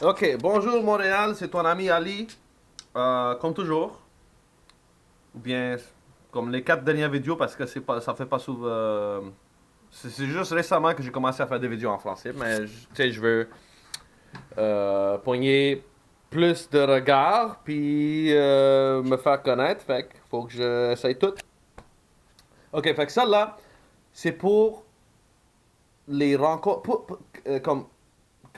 Ok, bonjour Montréal, c'est ton ami Ali. Comme toujours, ou bien comme les 4 dernières vidéos parce que c'est pas, ça fait pas souvent. C'est juste récemment que j'ai commencé à faire des vidéos en français, mais tu sais, je veux pogner plus de regards puis me faire connaître. Fait que faut que j'essaye tout. Ok, fait que ça là, c'est pour les rencontres, comme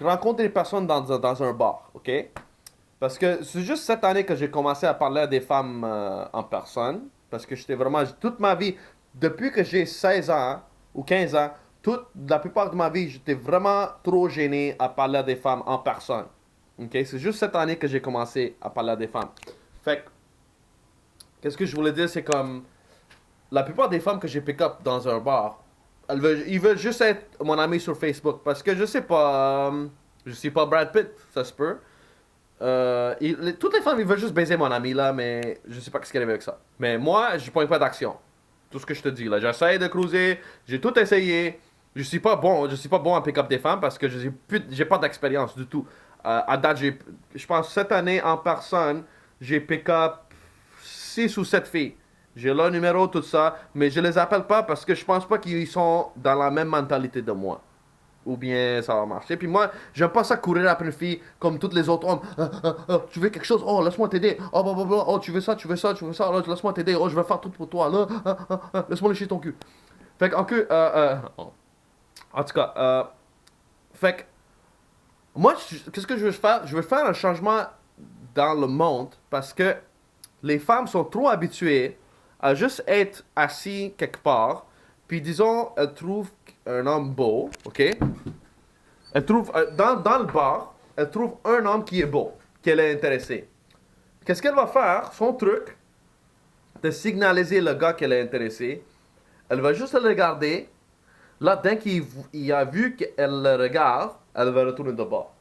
rencontrer des personnes dans un bar, ok? Parce que c'est juste cette année que j'ai commencé à parler à des femmes en personne. Parce que j'étais vraiment, toute ma vie, depuis que j'ai 16 ans ou 15 ans, la plupart de ma vie, j'étais vraiment trop gêné à parler à des femmes en personne. Ok? C'est juste cette année que j'ai commencé à parler à des femmes. Fait que, qu'est-ce que je voulais dire, c'est comme, la plupart des femmes que j'ai pick up dans un bar, ils veulent juste être mon ami sur Facebook. Parce que je sais pas, je suis pas Brad Pitt, ça se peut. Toutes les femmes, ils veulent juste baiser mon ami là, mais je sais pas ce qu'elle avait avec ça. Mais moi, je prends pas d'action. Tout ce que je te dis là. J'essaie de cruiser, j'ai tout essayé. Je suis pas bon à pick up des femmes parce que j'ai pas d'expérience du tout. À date, je pense cette année en personne, j'ai pick up 6 ou 7 filles. J'ai leur numéro, tout ça, mais je les appelle pas parce que je pense pas qu'ils sont dans la même mentalité de moi ou bien ça va marcher. Puis moi, j'aime pas ça courir après une fille comme toutes les autres hommes. Tu veux quelque chose? Oh, laisse-moi t'aider. Oh, blablabla. Oh, tu veux ça, tu veux ça, tu veux ça. Oh, laisse-moi t'aider. Oh, je vais faire tout pour toi. Là, laisse-moi lécher ton cul. Fait que, en tout cas, fait que, moi, qu'est-ce que je veux faire? Je veux faire un changement dans le monde parce que les femmes sont trop habituées à juste être assis quelque part. Puis disons, elles trouvent un homme beau, ok? Elle trouve, dans le bar, elle trouve un homme qui est beau, qu'elle est intéressée. Qu'est-ce qu'elle va faire? Son truc, de signaliser le gars qu'elle est intéressée, elle va juste le regarder. Là, dès qu'il a vu qu'elle le regarde, elle va retourner de bord.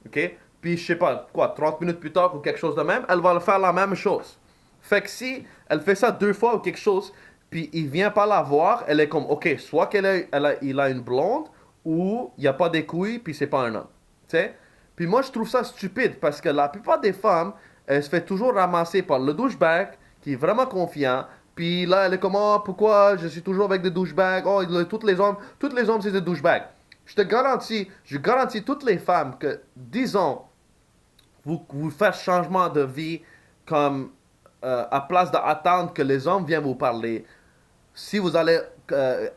OK? Puis, je sais pas, quoi, 30 minutes plus tard ou quelque chose de même, elle va faire la même chose. Fait que si elle fait ça 2 fois ou quelque chose, puis il vient pas la voir, elle est comme, OK, soit il a une blonde, ou il n'y a pas des couilles, puis c'est pas un homme. Tu sais? Puis moi, je trouve ça stupide, parce que la plupart des femmes, elles se fait toujours ramasser par le douchebag, qui est vraiment confiant, puis là, elle est comme, oh, pourquoi je suis toujours avec des douchebags? Oh, tous les hommes, c'est des douchebags. Je garantis toutes les femmes que, disons, vous faites changement de vie comme à place d'attendre que les hommes viennent vous parler. Si vous allez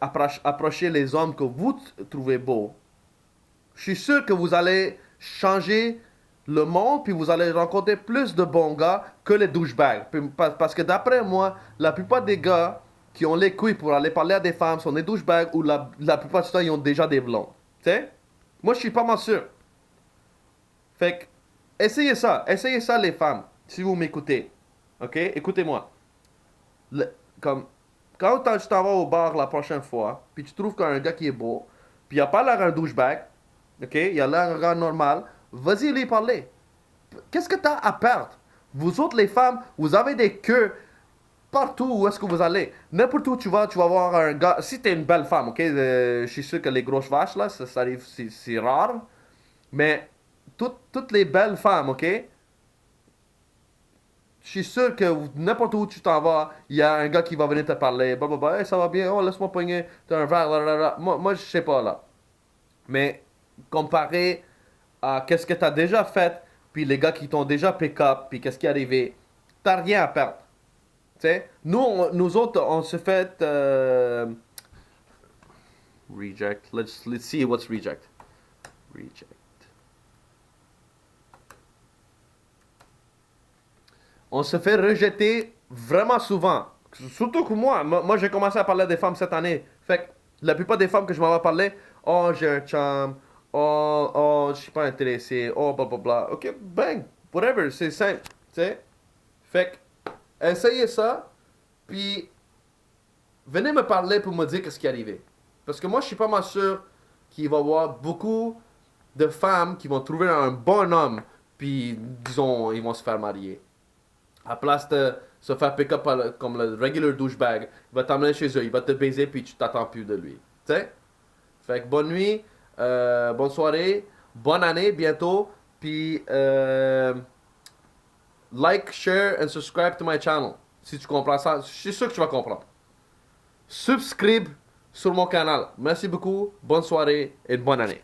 approcher les hommes que vous trouvez beaux, je suis sûr que vous allez changer le monde, puis vous allez rencontrer plus de bons gars que les douchebags. Parce que d'après moi, la plupart des gars qui ont les couilles pour aller parler à des femmes sont des douchebags ou la plupart du temps, ils ont déjà des blondes. Tu sais? Moi, je suis pas mal sûr. Fait que, essayez ça les femmes, si vous m'écoutez. Ok? Écoutez-moi. Le- comme, quand tu t'en vas au bar la prochaine fois, puis tu trouves qu'il y a un gars qui est beau, puis il a pas l'air un douchebag, ok? Il a l'air un gars normal, vas-y lui parler. Qu'est-ce que t'as à perdre? Vous autres les femmes, vous avez des queues partout où est-ce que vous allez. N'importe où tu vas voir un gars. Si t'es une belle femme, ok? Je suis sûr que les grosses vaches là, ça arrive, c'est rare. Mais toutes les belles femmes, ok? Je suis sûr que n'importe où tu t'en vas, il y a un gars qui va venir te parler. Hey, ça va bien, oh, laisse-moi pogner, t'as un verre, là, là, là. Moi, je sais pas, là. Mais comparé à qu'est-ce que t'as déjà fait, puis les gars qui t'ont déjà pick-up, puis qu'est-ce qui est arrivé, t'as rien à perdre. Tu sais, nous autres, on se fait reject. Let's see what's reject. Reject. On se fait rejeter vraiment souvent. Surtout que moi j'ai commencé à parler à des femmes cette année. Fait que la plupart des femmes que je m'en vais parler, oh j'ai un chum, je suis pas intéressé, oh blablabla. Ok, bang, whatever, c'est simple, tu sais. Fait que essayez ça, puis venez me parler pour me dire qu'est-ce qui est arrivé. Parce que moi je suis pas mal sûr qu'il va y avoir beaucoup de femmes qui vont trouver un bon homme, puis disons, ils vont se faire marier. À place de se faire pick up comme le regular douchebag, il va t'emmener chez eux, il va te baiser, puis tu t'attends plus de lui. Tu sais? Fait que bonne nuit, bonne soirée, bonne année bientôt, Puis, like, share, and subscribe to my channel. Si tu comprends ça, je suis sûr que tu vas comprendre. Subscribe sur mon canal. Merci beaucoup, bonne soirée et bonne année.